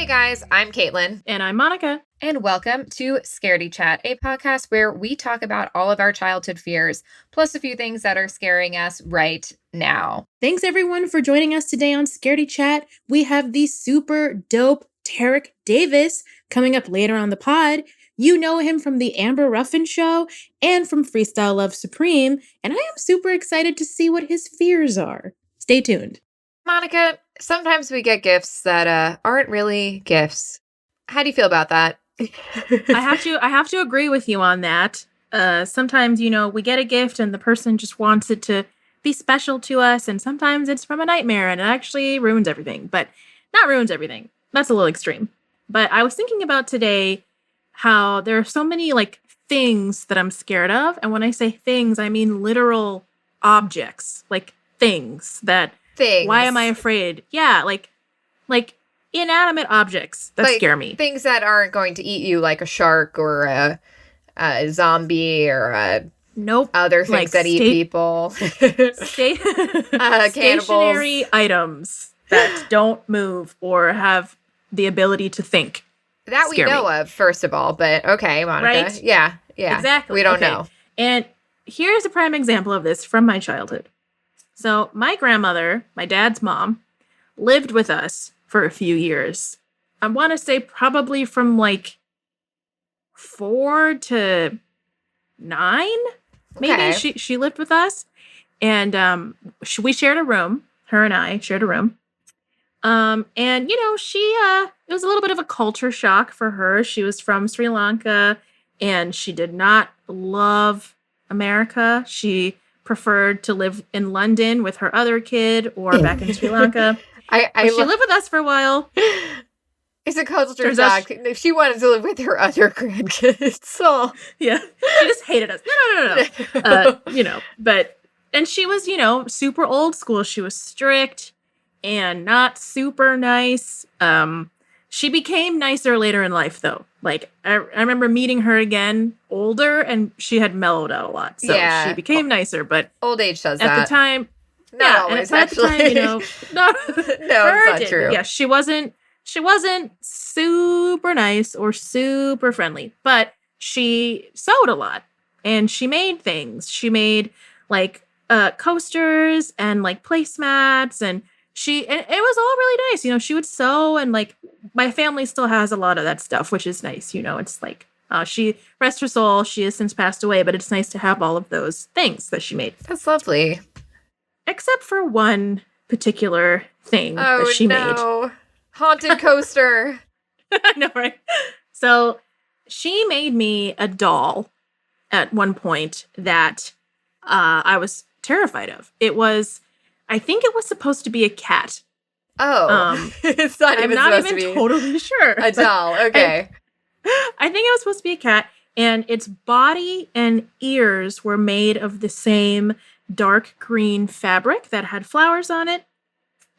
Hey guys, I'm Kaitlin. And I'm Monica. And welcome to Scaredy Chat, a podcast where we talk about all of our childhood fears, plus a few things that are scaring us right now. Thanks everyone for joining us today on Scaredy Chat. We have the super dope Tarik Davis coming up later on the pod. You know him from the Amber Ruffin Show and from Freestyle Love Supreme, and I am super excited to see what his fears are. Stay tuned. Monica, sometimes we get gifts that aren't really gifts. How do you feel about that? I have to agree with you on that. Sometimes, we get a gift and the person just wants it to be special to us, and sometimes it's from a nightmare and it actually ruins everything. But not ruins everything. That's a little extreme. But I was thinking about today how there are so many things that I'm scared of. And when I say things, I mean literal objects, like things that Things. Why am I afraid? Yeah, like inanimate objects that scare me. Things that aren't going to eat you, like a shark or a zombie or other things that eat people. Stationary items that don't move or have the ability to think. That we know of, first of all. But okay, Monica. Right? Yeah. Exactly. We don't know. And here's a prime example of this from my childhood. So my grandmother, my dad's mom, lived with us for a few years. I want to say probably from 4 to 9, maybe. Okay. She lived with us, and we shared a room. Her and I shared a room. And she it was a little bit of a culture shock for her. She was from Sri Lanka, and she did not love America. She preferred to live in London with her other kid or back in Sri Lanka. She lived with us for a while. It's a culture shock. She wanted to live with her other grandkids. So yeah, she just hated us. No. And she was, super old school. She was strict and not super nice. She became nicer later in life, though. I remember meeting her again, older, and she had mellowed out a lot. So she became nicer, but old age does that. At the time, not always, actually. At the time, no, it's not true. Yeah, she wasn't super nice or super friendly, but she sewed a lot and she made things. She made coasters and placemats, and it was all really nice. She would sew, and my family still has a lot of that stuff, which is nice. It's she, rest her soul, she has since passed away, but it's nice to have all of those things that she made. That's lovely. Except for one particular thing that she made. Haunted coaster. I know, right? So she made me a doll at one point that I was terrified of. I think it was supposed to be a cat. Oh, it's not even I'm not supposed even to be totally sure. A doll, okay. I think it was supposed to be a cat, and its body and ears were made of the same dark green fabric that had flowers on it,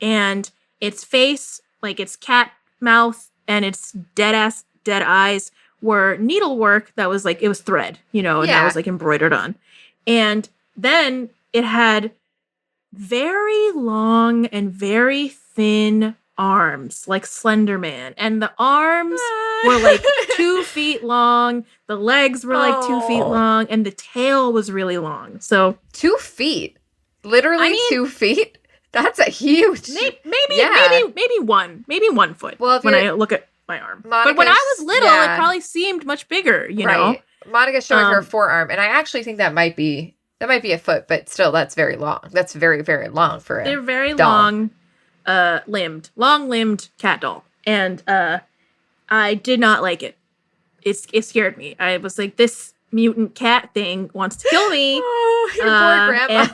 and its face, its cat mouth, and its dead eyes were needlework that was it was thread, and that was embroidered on. And then it had very long and very thin arms, like Slender Man. And the arms were 2 feet long. The legs were 2 feet long. And the tail was really long. So 2 feet? Literally 2 feet? That's a huge... Maybe 1 foot when I look at my arm. But when I was little, it probably seemed much bigger, you know? Monica's showing her forearm. And I actually think that might be a foot, but still, that's very long. That's very, very long for a They're very doll. long-limbed cat doll. And I did not like it. It scared me. I was like, this mutant cat thing wants to kill me. Oh, your poor grandma.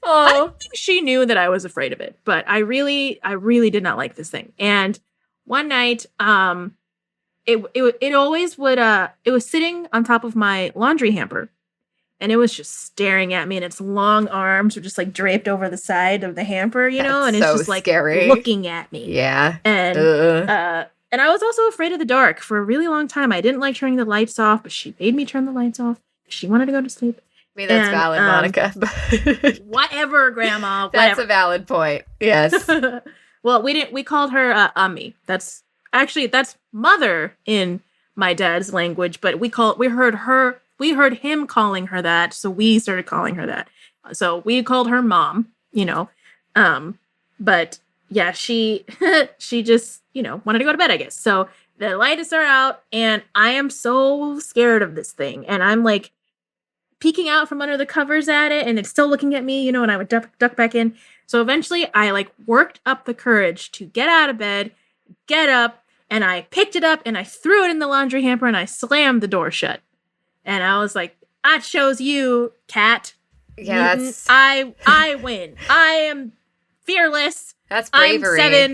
I think she knew that I was afraid of it, but I really did not like this thing. And one night, it always would, it was sitting on top of my laundry hamper. And it was just staring at me, and its long arms were just draped over the side of the hamper, and it's just scary. Looking at me. Yeah. And I was also afraid of the dark for a really long time. I didn't like turning the lights off, but she made me turn the lights off. She wanted to go to sleep. I mean, that's valid, Monica. Whatever, Grandma. That's a valid point. Yes. Well, we called her Ami. That's mother in my dad's language, but we heard him calling her that, so we started calling her that. So we called her mom, but yeah, she she just, wanted to go to bed, I guess. So the lights are out and I am so scared of this thing, and I'm like peeking out from under the covers at it, and it's still looking at me, and I would duck back in. So eventually I like worked up the courage to get out of bed, get up, and I picked it up and I threw it in the laundry hamper and I slammed the door shut. And I was like, I chose you, cat. Yeah, I win. I am fearless. That's bravery. I'm 7. I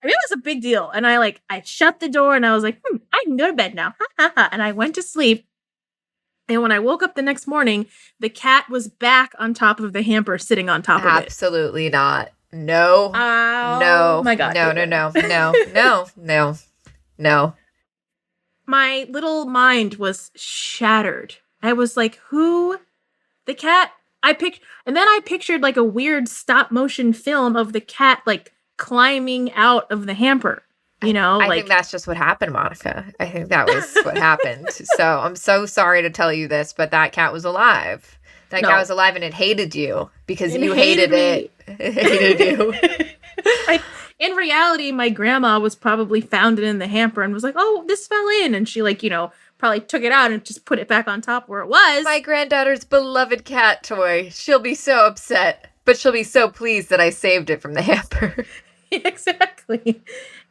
mean, it was a big deal. And I shut the door and I was like, I can go to bed now. And I went to sleep. And when I woke up the next morning, the cat was back on top of the hamper, sitting on top of it. Absolutely not. No. No. My God. No. My little mind was shattered. I was like, who? The cat? And then I pictured like a weird stop motion film of the cat like climbing out of the hamper. I think that's just what happened, Monica. I think that was what happened. So I'm so sorry to tell you this, but that cat was alive. That cat was alive and it hated you because you hated it. It hated you. In reality, my grandma was probably found it in the hamper and was like, oh, this fell in. And she probably took it out and just put it back on top where it was. My granddaughter's beloved cat toy. She'll be so upset, but she'll be so pleased that I saved it from the hamper. Exactly.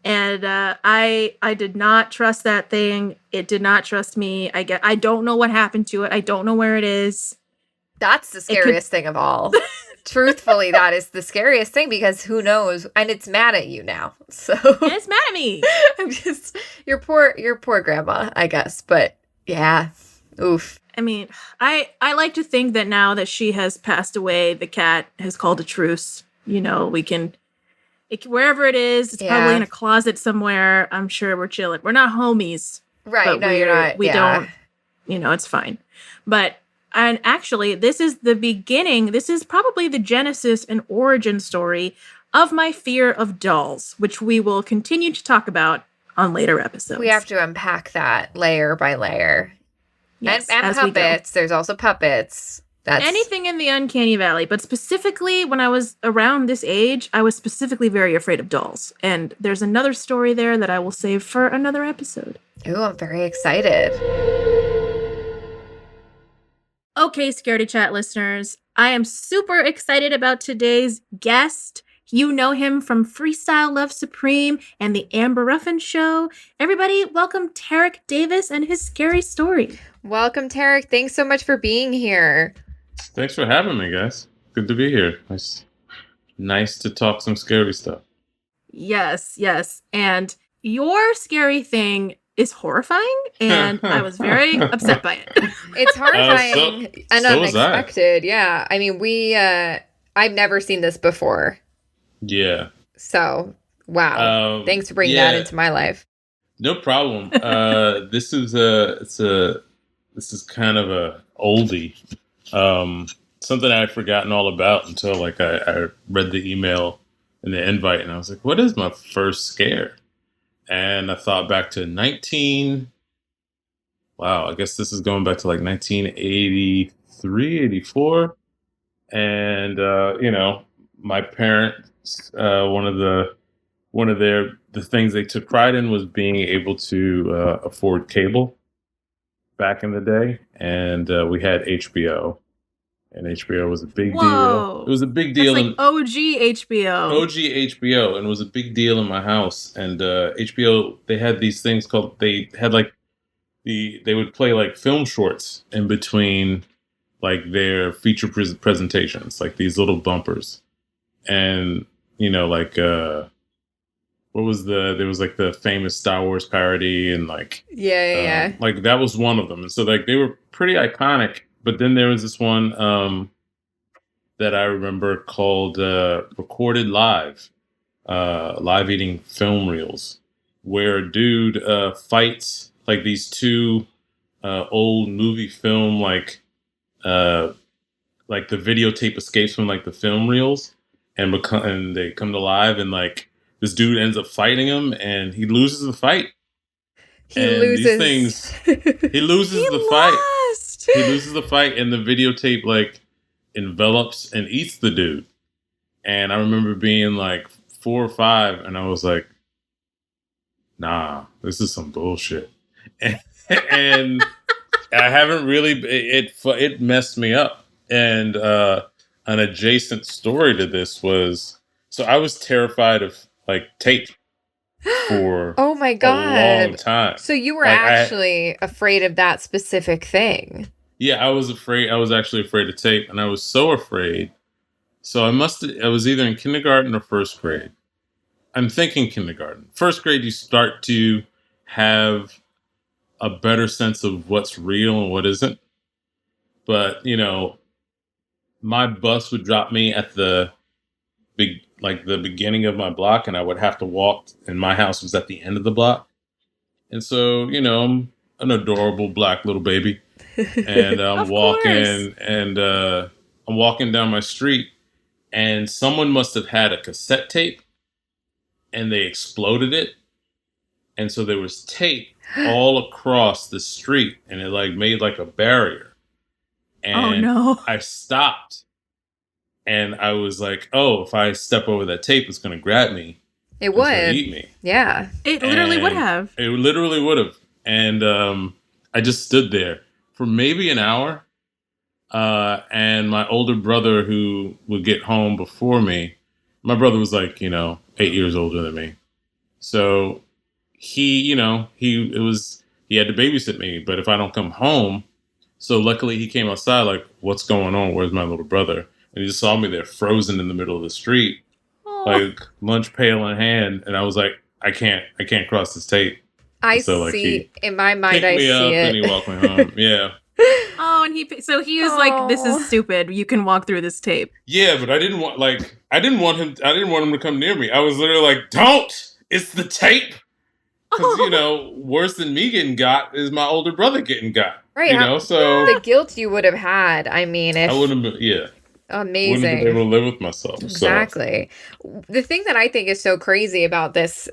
And I did not trust that thing. It did not trust me. I don't know what happened to it. I don't know where it is. That's the scariest thing of all. Truthfully, that is the scariest thing because who knows? And it's mad at you now. So and it's mad at me. I'm just your poor grandma, I guess. But yeah, oof. I mean, I like to think that now that she has passed away, the cat has called a truce. We can. Wherever it is, it's probably in a closet somewhere. I'm sure we're chilling. We're not homies. Right. No, you're not. We don't, it's fine. And actually, this is the beginning. This is probably the genesis and origin story of my fear of dolls, which we will continue to talk about on later episodes. We have to unpack that layer by layer. Yes, and puppets. There's also puppets. That's anything in the uncanny valley, but specifically when I was around this age, I was specifically very afraid of dolls. And there's another story there that I will save for another episode. Ooh, I'm very excited. Okay, Scaredy Chat listeners, I am super excited about today's guest. You know him from Freestyle Love Supreme and the Amber Ruffin Show. Everybody, welcome Tarik Davis and his scary story. Welcome, Tarik. Thanks so much for being here. Thanks for having me, guys. Good to be here. Nice to talk some scary stuff. Yes. And your scary thing is horrifying, and I was very upset by it. It's horrifying and unexpected. Yeah. I mean, I've never seen this before. Yeah. So, wow. Thanks for bringing that into my life. No problem. This is kind of a oldie. Something I'd forgotten all about until I read the email and the invite, and I was like, what is my first scare? And I thought back to I guess this is going back to 1983, 84. And, my parents, one of the things they took pride in was being able to afford cable back in the day. And we had HBO. And HBO was a big deal. It was a big deal. That's OG HBO. OG HBO. And it was a big deal in my house. And HBO, they had these things called, they would play film shorts in between their feature presentations, these little bumpers. And, there was the famous Star Wars parody and Yeah. That was one of them. And so they were pretty iconic. But then there was this one that I remember called Recorded Live, live eating film reels, where a dude fights these two old movie film, the videotape escapes from the film reels, and they come to life, and like this dude ends up fighting him, and he loses the fight. He loses the fight. He loses the fight, and the videotape like envelops and eats the dude. And I remember being like 4 or 5, and I was like, nah, this is some bullshit. And I haven't really, it messed me up. And an adjacent story to this was, so I was terrified of like tape for oh my God. a long time. So you were actually afraid of that specific thing. Yeah, I was afraid. I was actually afraid of tape, and I was so afraid. So I was either in kindergarten or first grade. I'm thinking kindergarten. First grade, you start to have a better sense of what's real and what isn't. But, you know, my bus would drop me at the beginning of my block, and I would have to walk, and my house was at the end of the block. And so, you know, I'm an adorable black little baby. And I'm walking, and I'm walking down my street, and someone must have had a cassette tape, and they exploded it. And so there was tape all across the street, and it like made like a barrier. And I stopped, and I was like, oh, if I step over that tape, it's going to grab me. It would. It's gonna eat me. Yeah. It literally would have. It literally would have. And I just stood there for maybe an hour. And my older brother, who would get home before me, my brother was like, 8 years older than me. So he had to babysit me. But if I don't come home, so luckily he came outside like, what's going on? Where's my little brother? And he just saw me there frozen in the middle of the street, like lunch pail in hand. And I was like, I can't cross this tape. In my mind, I see it. And he walked me home. Yeah. Oh, and he was like, "This is stupid. You can walk through this tape." Yeah, but I didn't want him to come near me. I was literally like, "Don't! It's the tape." Because worse than me getting got is my older brother getting got. Right. So the guilt you would have had. I mean, if I wouldn't have been. Yeah. Amazing. Wouldn't have been able to live with myself. Exactly. So. The thing that I think is so crazy about this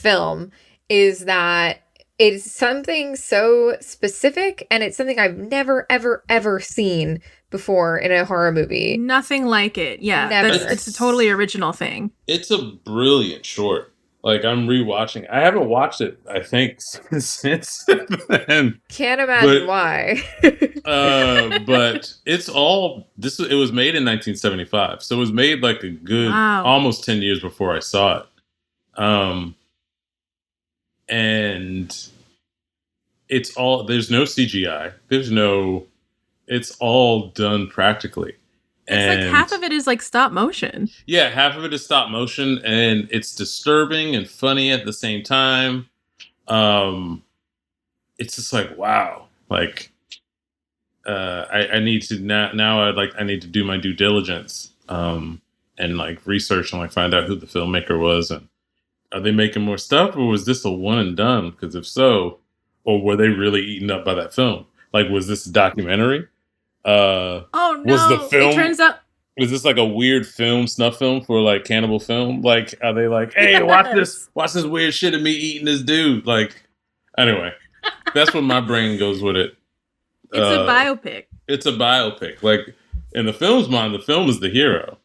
film is that it's something so specific, and it's something I've never, ever, ever seen before in a horror movie. Nothing like it. Yeah. It's a totally original thing. It's a brilliant short. Like, I'm rewatching. I haven't watched it, I think, since then. Can't imagine why. But it was made in 1975. So it was made like a good, almost 10 years before I saw it. And there's no CGI. It's all done practically. It's like half of it is like stop motion. Yeah, half of it is stop motion, and it's disturbing and funny at the same time. It's just like, wow. Like, I need to I need to do my due diligence, and like research and like find out who the filmmaker was, and are they making more stuff, or was this a one and done? Because if so, or were they really eaten up by that film? Like, was this a documentary? Oh no! Was the film? It turns out, was this like a weird snuff film for like cannibal film? Like, are they like, hey, watch this weird shit of me eating this dude? Like, anyway, that's what my brain goes with it. It's a biopic. It's a biopic. Like, in the film's mind, the film is the hero.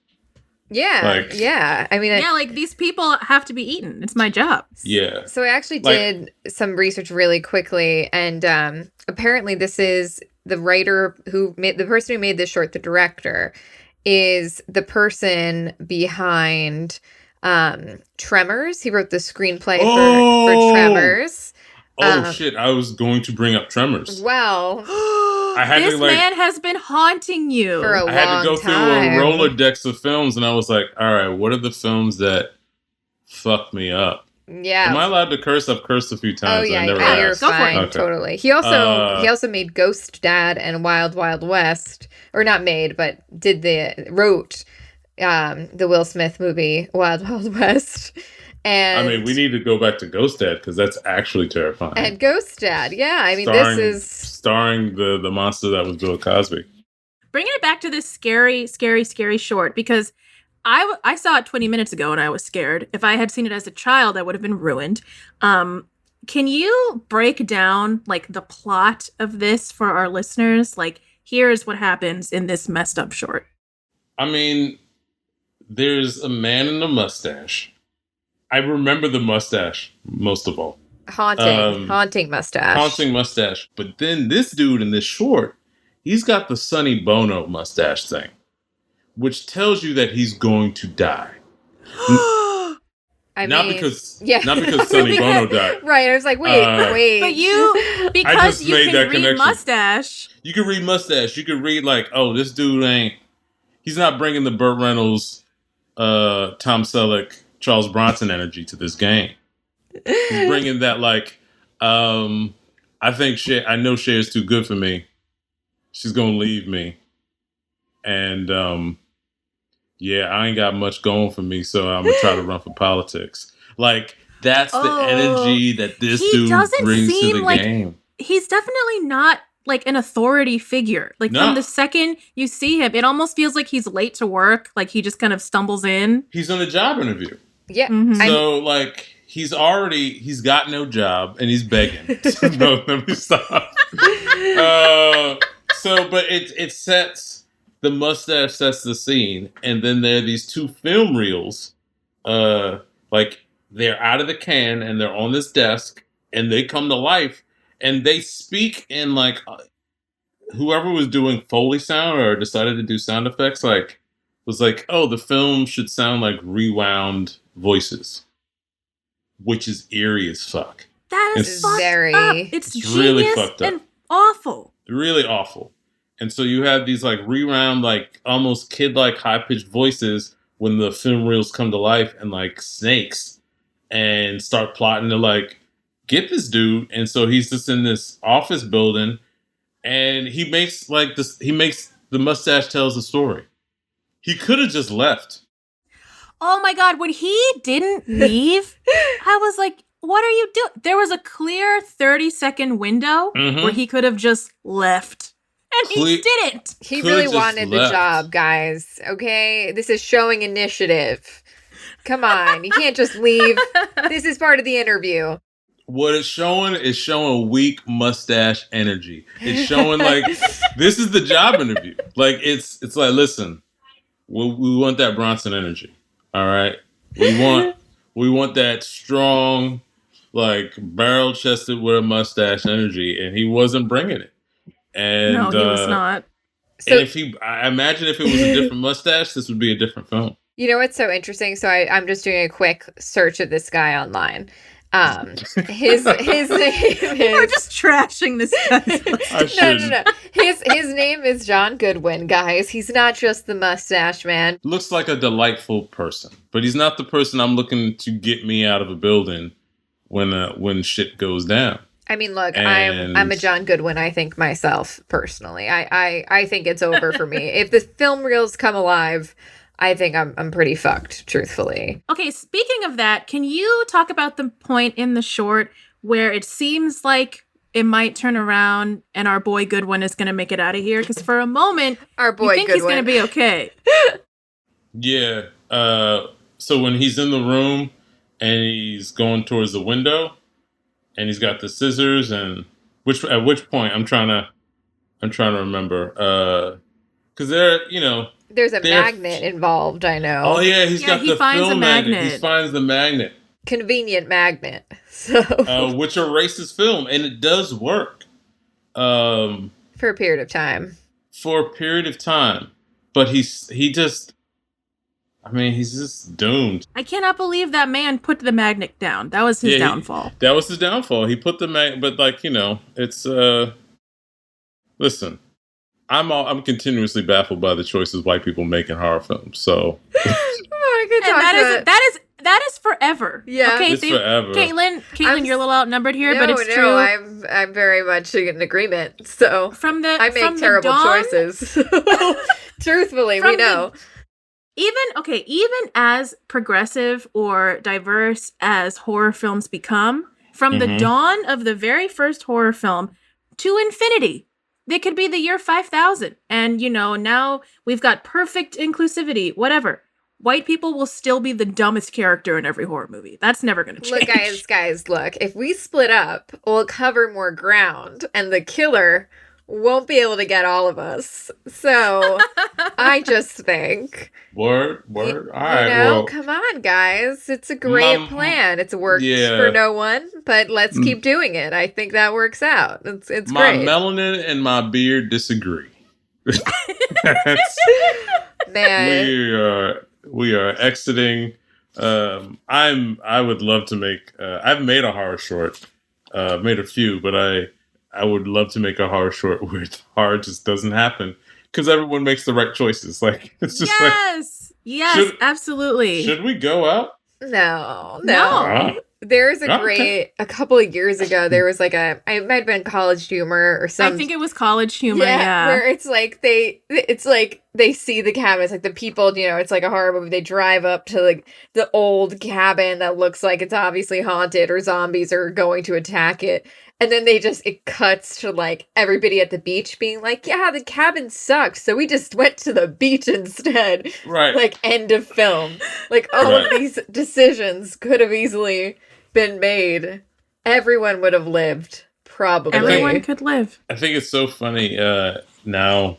Yeah, yeah. I mean, like these people have to be eaten. It's my job. Yeah. So I actually did some research really quickly, and apparently this is the person who made this short, the director, is the person behind Tremors. He wrote the screenplay for Tremors. Oh shit! I was going to bring up Tremors. Well, this man has been haunting you for a long time. I had to go through a Rolodex of films, and I was like, "All right, what are the films that fucked me up?" Yeah. Am I allowed to curse? I've cursed a few times. Oh yeah, you're fine. Okay. Totally. He also made Ghost Dad and Wild Wild West, or not made, but wrote the Will Smith movie Wild Wild West. And I mean, we need to go back to Ghost Dad because that's actually terrifying. And Ghost Dad, yeah. I mean, this is starring the monster that was Bill Cosby. Bringing it back to this scary, scary, scary short, because I saw it 20 minutes ago and I was scared. If I had seen it as a child, I would have been ruined. Can you break down like the plot of this for our listeners? Like, here's what happens in this messed up short. I mean, there's a man in a mustache. I remember the mustache most of all. Haunting mustache. Haunting mustache. But then this dude in this short, he's got the Sonny Bono mustache thing, which tells you that he's going to die. Not because Sonny Bono died. Right. I was like, wait. But because you can read mustache. You can read mustache. You can read like, oh, this dude he's not bringing the Burt Reynolds, Tom Selleck, Charles Bronson energy to this game. He's bringing that like, I think I know Cher's too good for me. She's going to leave me. And, I ain't got much going for me, so I'm going to try to run for politics. Like, that's the energy that this dude brings to the game. He's definitely not like an authority figure. Like, from the second you see him, it almost feels like he's late to work. Like, he just kind of stumbles in. He's on a job interview. Yeah. Mm-hmm. So, like, he's got no job, and he's begging. No, let me stop. But it sets... The mustache sets the scene, and then there are these two film reels. Like, they're out of the can, and they're on this desk, and they come to life, and they speak in, like, whoever was doing Foley sound or decided to do sound effects, like, was like, oh, the film should sound like rewound voices, which is eerie as fuck. That is fucked up. It's really fucked up and awful. Really awful. And so you have these like rewound, like almost kid-like high-pitched voices when the film reels come to life and like snakes and start plotting to like get this dude. And so he's just in this office building and he makes the mustache tells the story. He could have just left. Oh my God, when he didn't leave, I was like, what are you doing? There was a clear 30-second window where he could have just left. And he didn't. He really wanted the job, guys. Okay? This is showing initiative. Come on. You can't just leave. This is part of the interview. What it's showing is showing weak mustache energy. It's showing like, this is the job interview. Like, it's like, listen, we want that Bronson energy. All right? We want that strong, like, barrel-chested with a mustache energy. And he wasn't bringing it. And, no, he was not. So, and I imagine if it was a different mustache, this would be a different film. You know what's so interesting? So I'm just doing a quick search of this guy online. His name is... We're just trashing this guy. No. His name is John Goodwin, guys. He's not just the mustache man. Looks like a delightful person, but he's not the person I'm looking to get me out of a building when shit goes down. I mean, look, I'm a John Goodwin, I think, myself, personally. I think it's over for me. If the film reels come alive, I think I'm pretty fucked, truthfully. Okay, speaking of that, can you talk about the point in the short where it seems like it might turn around and our boy Goodwin is going to make it out of here? Because for a moment, our boy you think Goodwin. He's going to be okay. Yeah. So when he's in the room and he's going towards the window, and he's got the scissors, and at which point I'm trying to remember, because there's a magnet involved. I know. Oh yeah, he finds film magnet. He finds the magnet. Convenient magnet. So which erases film, and it does work. For a period of time. But he's just doomed. I cannot believe that man put the magnet down. That was his downfall. That was his downfall. He put the magnet, but it's listen, I'm continuously baffled by the choices white people make in horror films. So that is forever. Yeah, okay, it's forever. Caitlin, you're a little outnumbered here, but it's true. I'm very much in agreement. So I make terrible choices. Truthfully, we know. Even as progressive or diverse as horror films become, from the dawn of the very first horror film to infinity, they could be the year 5000. And, now we've got perfect inclusivity, whatever. white people will still be the dumbest character in every horror movie. That's never going to change. Look, guys, look. If we split up, we'll cover more ground, and the killer won't be able to get all of us. So, I just think... Word. All right, well, come on, guys. It's a great plan. It's worked for no one, but let's keep doing it. I think that works out. It's my great. My melanin and my beard disagree. Man. We are exiting. I would love to make. I've made a horror short. Made a few, but I would love to make a horror short where horror just doesn't happen because everyone makes the right choices. Like it's just yes, absolutely. Should we go out? No. There's a couple of years ago, there was like it might have been College Humor or something. I think it was College Humor, yeah. Where it's like they see the cabin. It's like the people, it's like a horror movie. They drive up to like the old cabin that looks like it's obviously haunted or zombies are going to attack it. And then it cuts to like everybody at the beach being like, yeah, the cabin sucks. So we just went to the beach instead. Right. Like end of film. Like all of these decisions could have easily been made. Everyone would have lived, probably. Everyone could live. I think it's so funny now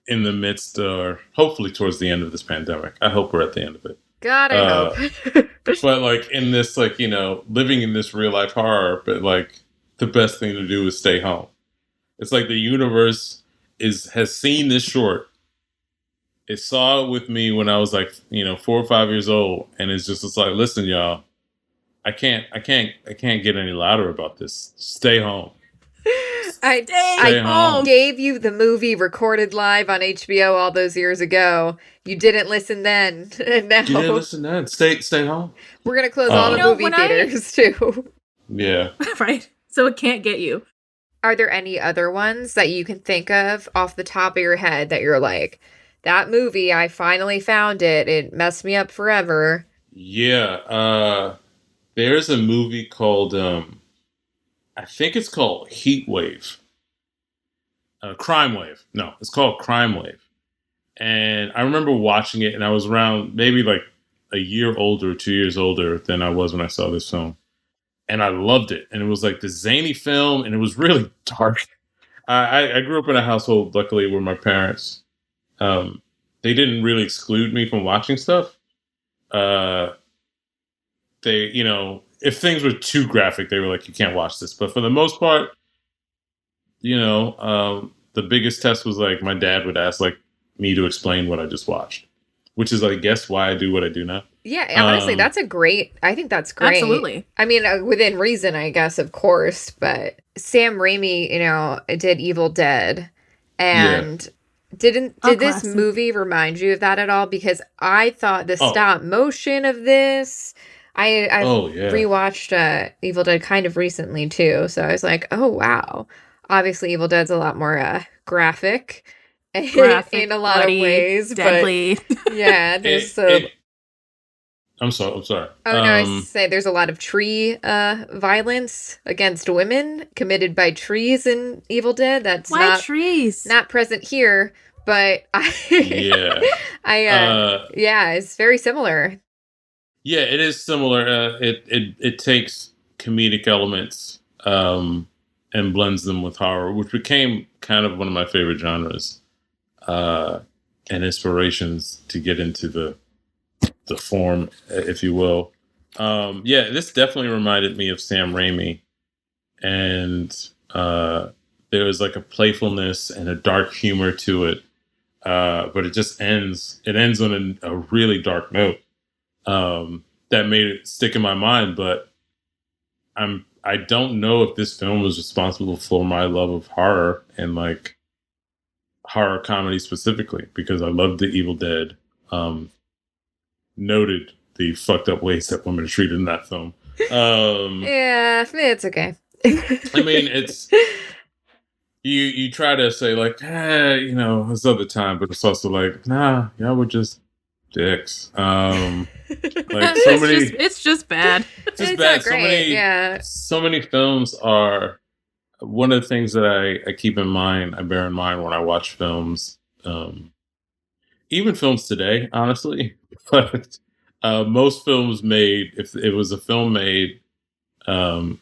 in the midst or hopefully towards the end of this pandemic. I hope we're at the end of it. God, I hope. But like in this, like, living in this real life horror, but like the best thing to do is stay home. It's like the universe has seen this short. It saw it with me when I was like, 4 or 5 years old. And it's like, listen, y'all, I can't get any louder about this. Stay home. I gave you the movie recorded live on HBO all those years ago. You didn't listen then, and now you didn't listen then. Stay home. We're gonna close all the movie theaters too. Yeah, right. So it can't get you. Are there any other ones that you can think of off the top of your head that you're like, that movie? I finally found it. It messed me up forever. Yeah. There's a movie called I think it's called Heat Wave. Crime Wave. No, it's called Crime Wave. And I remember watching it, and I was around maybe like a year older, 2 years older than I was when I saw this film. And I loved it. And it was like this zany film, and it was really dark. I grew up in a household, luckily, where my parents, they didn't really exclude me from watching stuff. They, if things were too graphic, they were like, you can't watch this. But for the most part, the biggest test was like my dad would ask like me to explain what I just watched, which is, I guess, why I do what I do now. Yeah, honestly, I think that's great. Absolutely. I mean, within reason, I guess, of course. But Sam Raimi, did Evil Dead. And did this movie remind you of that at all? Because I thought the stop motion of this... I rewatched Evil Dead kind of recently too, so I was like, oh wow. Obviously Evil Dead's a lot more graphic in a lot bloody, of ways. Deadly. But yeah, there's I'm sorry. Oh no, I say there's a lot of tree violence against women committed by trees in Evil Dead. That's not present here, but it's very similar. Yeah, it is similar. It takes comedic elements and blends them with horror, which became kind of one of my favorite genres and inspirations to get into the form, if you will. This definitely reminded me of Sam Raimi, and there was like a playfulness and a dark humor to it, but it just ends. It ends on a really dark note. That made it stick in my mind, but I don't know if this film was responsible for my love of horror and like horror comedy specifically, because I loved the Evil Dead. Noted the fucked up ways that women are treated in that film. Yeah, it's okay. I mean, it's you try to say like, it's other time, but it's also like, nah, y'all were just dicks. Like so many, it's just bad. It's just bad. So many films are one of the things that I keep in mind. I bear in mind when I watch films even films today, honestly, but most films made, if it was a film made um,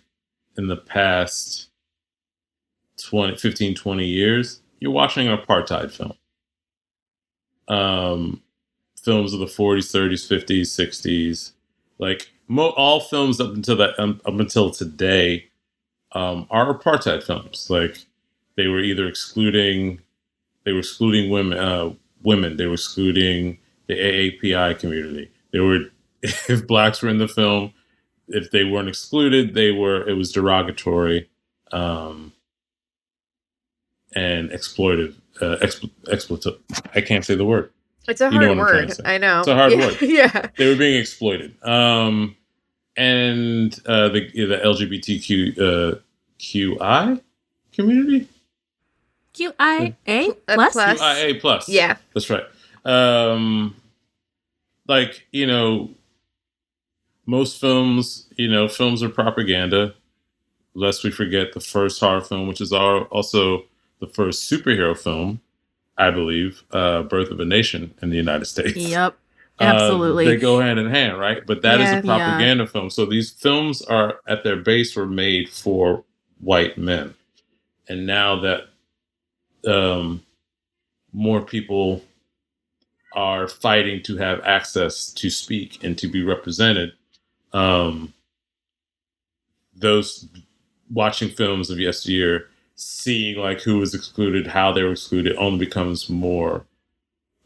in the past 20 years, you're watching an apartheid film. Films of the 40s, 30s, 50s, 60s, like all films up until up until today are apartheid films. Like they were either excluding women, they were excluding the AAPI community. They were, if blacks were in the film, if they weren't excluded, it was derogatory and exploitive. Expletive. I can't say the word. It's a hard word. I know. It's a hard word. Yeah. They were being exploited. And the LGBTQ QI community? QIA plus? QIA plus. Yeah. That's right. Like, most films, films are propaganda. Lest we forget the first horror film, which is also the first superhero film, I believe, Birth of a Nation in the United States. Yep, absolutely. They go hand in hand, right? But that is a propaganda film. So these films are, at their base, were made for white men. And now that more people are fighting to have access to speak and to be represented, those watching films of yesteryear, seeing like who was excluded, how they were excluded, only becomes more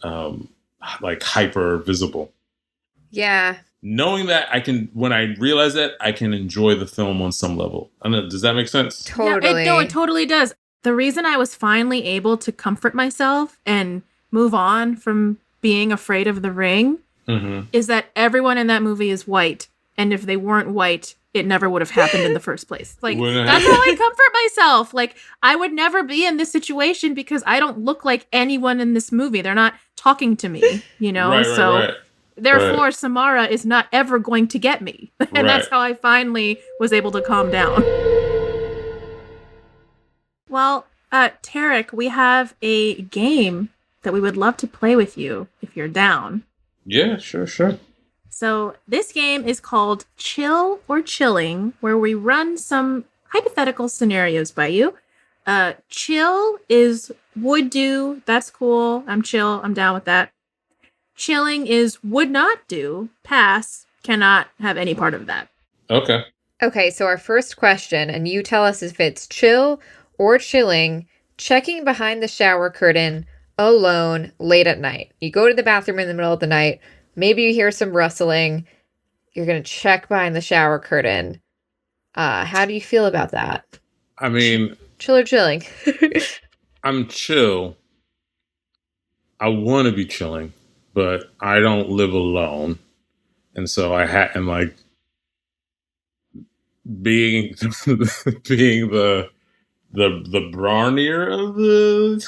like hyper visible. Yeah. Knowing that, when I realize that, I can enjoy the film on some level. I don't know, does that make sense? Totally. Yeah, it totally does. The reason I was finally able to comfort myself and move on from being afraid of The Ring is that everyone in that movie is white. And if they weren't white, it never would have happened in the first place. Like, that's how I comfort myself. Like, I would never be in this situation because I don't look like anyone in this movie. They're not talking to me, Right. Therefore, Samara is not ever going to get me. And that's how I finally was able to calm down. Well, Tarik, we have a game that we would love to play with you if you're down. Yeah, sure. So this game is called Chill or Chilling, where we run some hypothetical scenarios by you. Chill is would do. That's cool. I'm chill. I'm down with that. Chilling is would not do. Pass. Cannot have any part of that. Okay, so our first question, and you tell us if it's chill or chilling, checking behind the shower curtain alone late at night. You go to the bathroom in the middle of the night. Maybe you hear some rustling. You're going to check behind the shower curtain. How do you feel about that? I mean... Chill or chilling? I'm chill. I want to be chilling, but I don't live alone. And so am like... being the brawnier of the...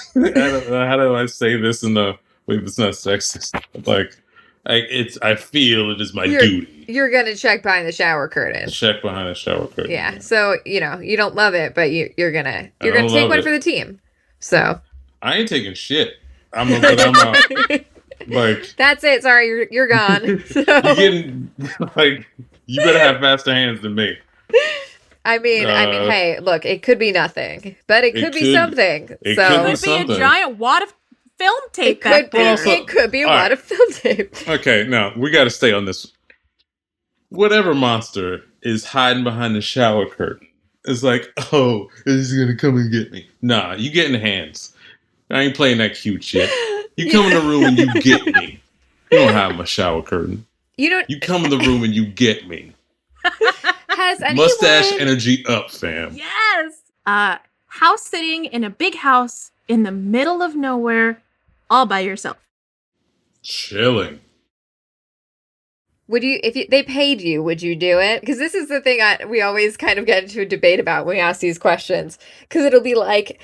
how do I say this in the... Wait, it's not sexist. Like... I feel it is my duty. You're gonna check behind the shower curtain. Check behind the shower curtain. Yeah. So you don't love it, but you're gonna take one for the team. So I ain't taking shit. I'm like that's it. Sorry, you're gone. So. You're getting like you better have faster hands than me. I mean, hey, look, it could be nothing, but it could be something. It could be a giant wad of film tape. It could be a lot of film tape. Okay, now we got to stay on this. Whatever monster is hiding behind the shower curtain is like, oh, he's gonna come and get me. Nah, you get in hands. I ain't playing that cute shit. You come in the room and you get me. You don't have my shower curtain. You come in the room and you get me. Has anyone... Mustache energy up, fam. Yes. House sitting in a big house in the middle of nowhere. All by yourself. Chilling. Would you, if they paid you, would you do it? Because this is the thing we always kind of get into a debate about when we ask these questions. Because it'll be like,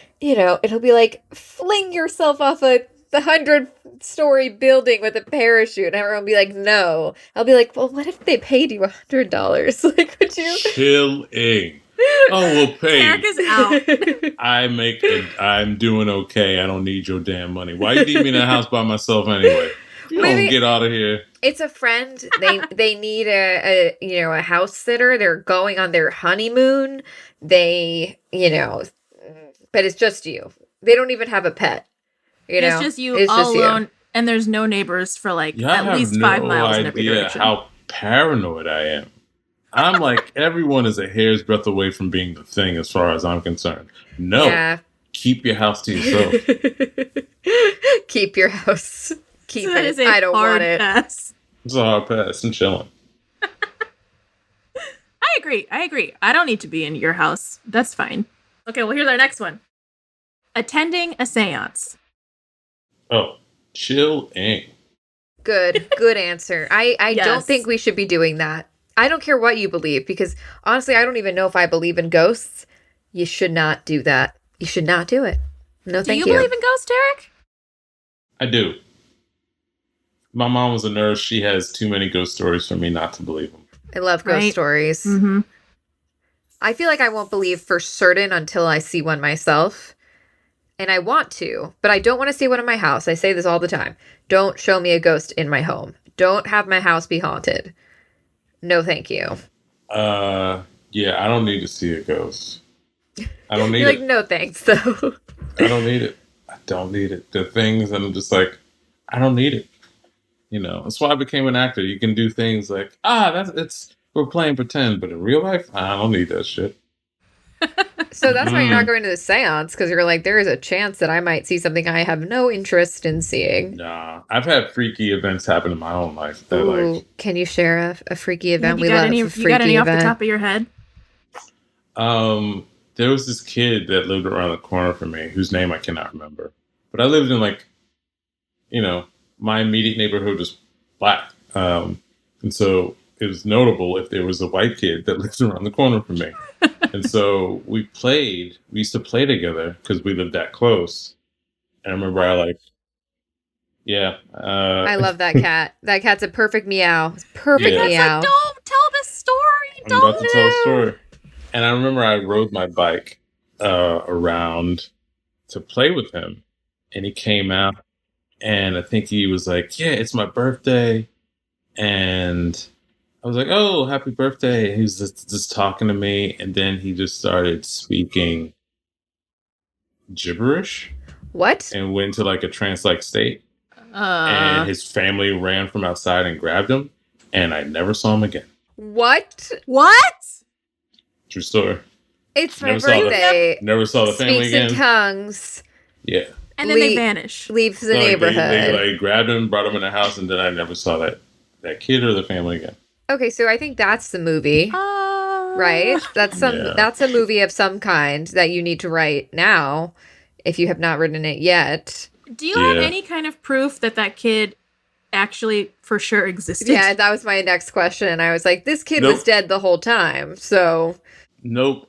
fling yourself off the 100-story building with a parachute. And everyone will be like, no. I'll be like, well, what if they paid you $100? Like, would you? Chilling. Oh, well, pay. Tarik is out. I'm doing okay. I don't need your damn money. Why you leave me in the house by myself anyway? You don't get out of here. It's a friend. They need a house sitter. They're going on their honeymoon. But it's just you. They don't even have a pet. It's just you all alone, and there's no neighbors for at least 5 miles in every direction. How paranoid I am. I'm like, everyone is a hair's breadth away from being the thing as far as I'm concerned. No. Yeah. Keep your house to yourself. Keep your house. Keep it. I don't want it. Pass. It's a hard pass. I'm chilling. I agree. I don't need to be in your house. That's fine. Okay, well, here's our next one. Attending a seance. Oh, chilling. Good answer. I don't think we should be doing that. I don't care what you believe, because honestly, I don't even know if I believe in ghosts. You should not do that. You should not do it. No, thank you. Do you believe in ghosts, Tarik? I do. My mom was a nurse. She has too many ghost stories for me not to believe them. I love ghost stories. Mm-hmm. I feel like I won't believe for certain until I see one myself. And I want to, but I don't want to see one in my house. I say this all the time. Don't show me a ghost in my home. Don't have my house be haunted. No, thank you. Yeah, I don't need to see a ghost. I don't need You're it. Like, no thanks, though. I don't need it. I don't need it. The things, and I'm just like, I don't need it. That's why I became an actor. You can do things like, we're playing pretend, but in real life, I don't need that shit. So that's why you're not going to the seance, because you're like, there is a chance that I might see something I have no interest in seeing. Nah, I've had freaky events happen in my own life. Ooh, can you share a freaky event? You got any off the top of your head? There was this kid that lived around the corner from me, whose name I cannot remember. But I lived in my immediate neighborhood was black. And so it was notable if there was a white kid that lived around the corner from me. And so we used to play together because we lived that close. And I remember I love that cat. That cat's a perfect meow. Perfect meow. Like, don't tell this story. I'm about to tell a story. And I remember I rode my bike around to play with him. And he came out. And I think he was like, yeah, it's my birthday. And I was like, oh, happy birthday. And he was just talking to me. And then he just started speaking gibberish. What? And went into a trance-like state. And his family ran from outside and grabbed him. And I never saw him again. What? True story. It's my birthday. Never saw the family again. Speaks in tongues. Yeah. And then they vanish. Leaves the neighborhood. They grabbed him, brought him in the house, and then I never saw that kid or the family again. Okay, so I think that's the movie, right? That's a movie of some kind that you need to write now, if you have not written it yet. Do you have any kind of proof that kid actually for sure existed? Yeah, that was my next question, and I was like, this kid was dead the whole time, so. Nope.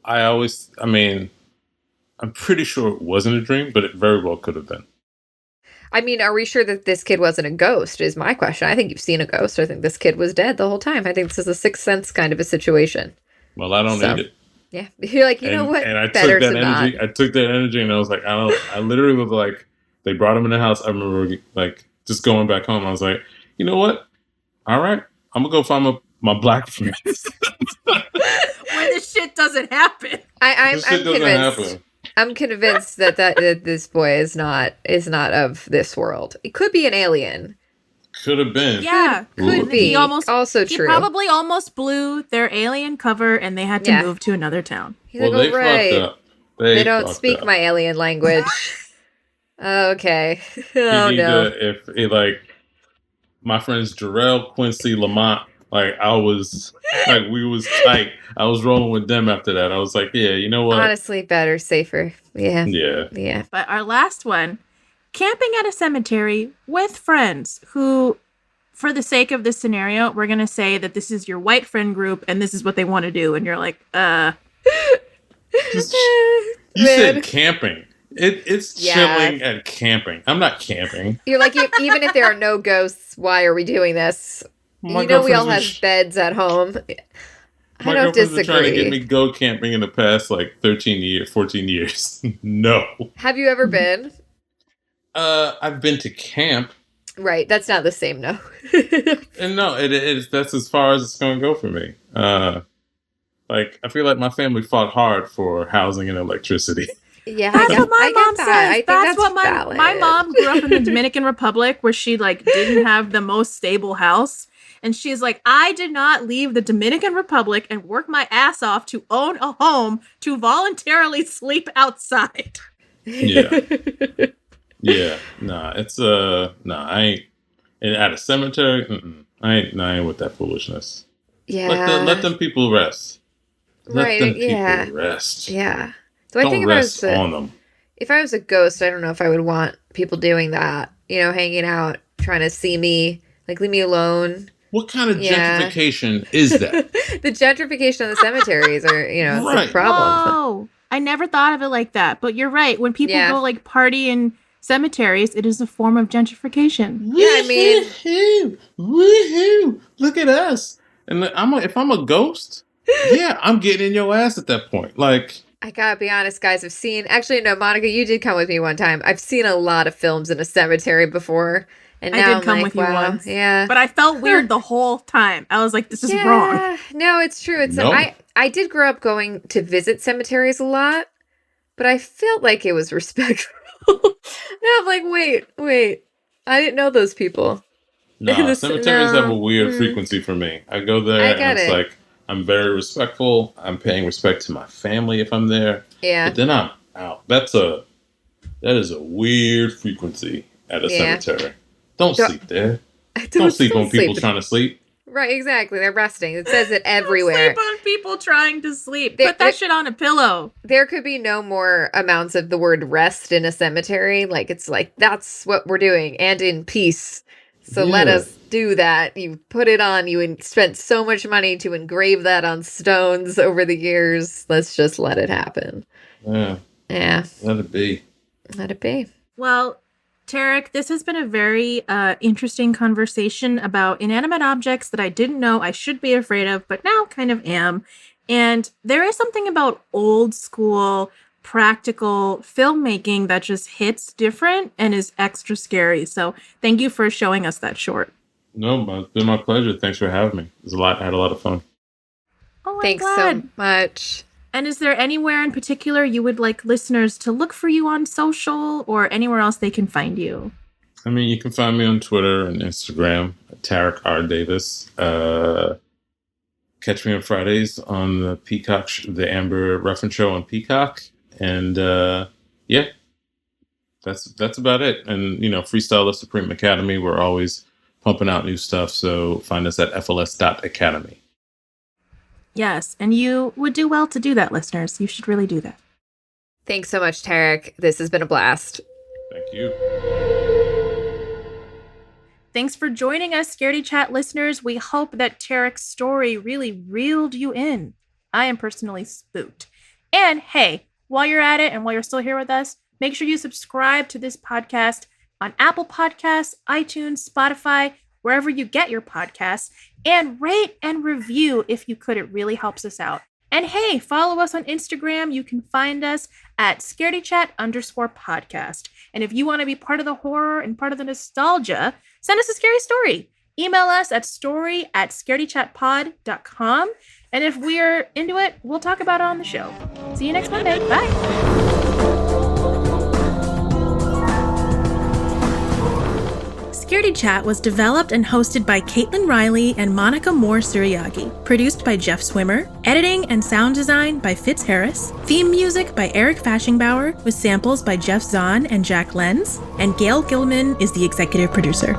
I'm pretty sure it wasn't a dream, but it very well could have been. I mean, are we sure that this kid wasn't a ghost is my question. I think you've seen a ghost. I think this kid was dead the whole time. I think this is a Sixth Sense kind of a situation. Well, I don't need it. Yeah. You're like, you know what? And I took that energy. I took that energy and I was like, I literally was like, they brought him in the house. I remember just going back home. I was like, you know what? All right. I'm going to go find my black friends. Where this shit doesn't happen. I'm convinced. I'm convinced that this boy is not of this world. It could be an alien. Could have been. Yeah, could be. Also true. He probably almost blew their alien cover, and they had to move to another town. They fucked up. They don't speak my alien language. Okay. Oh no. My friends Jarrell, Quincy, Lamont. We was tight. I was rolling with them after that. I was like, yeah, you know what? Honestly, better, safer. Yeah. Yeah. But our last one, camping at a cemetery with friends who, for the sake of this scenario, we're going to say that this is your white friend group and this is what they want to do. And you're like, You said camping. It's chilling and camping. I'm not camping. You're like, even if there are no ghosts, why are we doing this? We all have beds at home. I don't girlfriend's been trying to get disagree. me go camping in the past 14 years. No. Have you ever been? I've been to camp. Right, that's not the same, no. And no, that's as far as it's going to go for me. I feel like my family fought hard for housing and electricity. Yeah, that's what my mom says. I think that's what valid. my mom grew up in the Dominican Republic, where she didn't have the most stable house. And she's like, I did not leave the Dominican Republic and work my ass off to own a home to voluntarily sleep outside. Yeah. Yeah. Nah, I ain't. And at a cemetery, I ain't with that foolishness. Yeah. Let them people rest. Right, Let them people rest. Yeah. So Don't I think rest on them. If I was a ghost, I don't know if I would want people doing that. Hanging out, trying to see me, leave me alone. What kind of gentrification is that? The gentrification of the cemeteries are, it's a problem. Whoa. I never thought of it like that, but you're right. When people go party in cemeteries, it is a form of gentrification. Yeah, I mean, woohoo! Look at us. And if I'm a ghost, I'm getting in your ass at that point. I gotta be honest, guys. Monica, you did come with me one time. I've seen a lot of films in a cemetery before. And now I did come with you once. Yeah. But I felt weird the whole time. I was like, this is wrong. No, it's true. Nope. I did grow up going to visit cemeteries a lot, but I felt like it was respectful. Now I'm like, wait. I didn't know those people. No, cemeteries have a weird frequency for me. I go there and it's I'm very respectful. I'm paying respect to my family if I'm there. Yeah. But then I'm out. That is a weird frequency at a cemetery. Don't sleep there. Don't sleep on people trying to sleep. Right, exactly. They're resting. It says it everywhere. Don't sleep on people trying to sleep. Put that shit on a pillow. There could be no more amounts of the word rest in a cemetery. That's what we're doing. And in peace. So let us do that. You put it on. You spent so much money to engrave that on stones over the years. Let's just let it happen. Yeah. Yeah. Let it be. Let it be. Well, Tarik, this has been a very interesting conversation about inanimate objects that I didn't know I should be afraid of, but now kind of am. And there is something about old school, practical filmmaking that just hits different and is extra scary. So thank you for showing us that short. No, it's been my pleasure. Thanks for having me. I had a lot of fun. Oh, thanks so much. And is there anywhere in particular you would like listeners to look for you on social or anywhere else they can find you? I mean, you can find me on Twitter and Instagram, Tarik R. Davis. Catch me on Fridays on the Peacock, the Amber Ruffin Show on Peacock. And that's about it. And, Freestyle Love Supreme Academy, we're always pumping out new stuff. So find us at fls.academy. Yes, and you would do well to do that, listeners. You should really do that. Thanks so much, Tarik. This has been a blast. Thank you. Thanks for joining us, Scaredy Chat listeners. We hope that Tarik's story really reeled you in. I am personally spooked. And hey, while you're at it and while you're still here with us, make sure you subscribe to this podcast on Apple Podcasts, iTunes, Spotify, wherever you get your podcasts, and rate and review if you could. It really helps us out. And hey, follow us on Instagram. You can find us at scaredychat_podcast. And if you want to be part of the horror and part of the nostalgia, send us a scary story. Email us at story@scaredychatpod.com. And if we're into it, we'll talk about it on the show. See you next Monday. Bye. Scaredy Chat was developed and hosted by Kaitlin Riley and Monica Moore-Suriagi. Produced by Jeff Swimmer. Editing and sound design by Fitz Harris. Theme music by Eric Fashingbauer with samples by Jeff Zahn and Jack Lenz. And Gail Gilman is the executive producer.